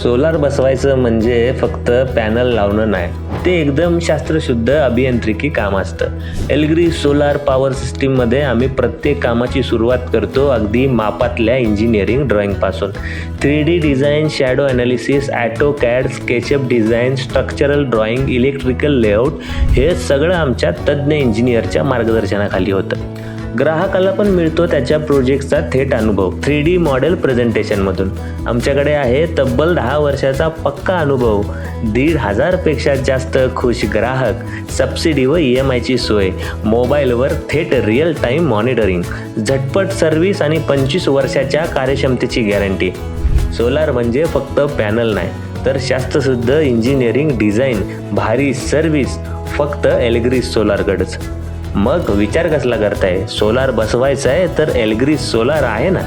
Solar बसवायचं म्हणजे फक्त पॅनल लावणं नाही, ते एकदम शास्त्रशुद्ध अभियांत्रिकी काम असतं. एल्ग्री सोलार पॉवर सिस्टीममध्ये आम्ही प्रत्येक कामाची सुरुवात करतो अगदी मापातल्या इंजिनिअरिंग ड्रॉइंगपासून. 3D design, shadow analysis, AutoCAD, SketchUp design, structural drawing, electrical layout हे सगळं आमच्या तज्ज्ञ इंजिनिअरच्या मार्गदर्शनाखाली होतं. ग्राहकाला पण मिळतो त्याच्या प्रोजेक्टचा थेट अनुभव 3D मॉडेल प्रेझेंटेशनमधून. आमच्याकडे आहे तब्बल 10 वर्षाचा पक्का अनुभव, 1,500 पेक्षा जास्त खुश ग्राहक, सबसिडी व EMIची सोय, मोबाईलवर थेट रिअल टाईम मॉनिटरिंग, झटपट सर्व्हिस आणि 25 वर्षाच्या कार्यक्षमतेची गॅरंटी. सोलार म्हणजे फक्त पॅनल नाही, तर शास्त्रशुद्ध इंजिनिअरिंग, डिझाईन, भारी सर्व्हिस फक्त एल्ग्री सोलारकडंच. मग विचार कसला करताय? सोलार बसवायचा आहे तर एल्ग्री सोलार आहे ना.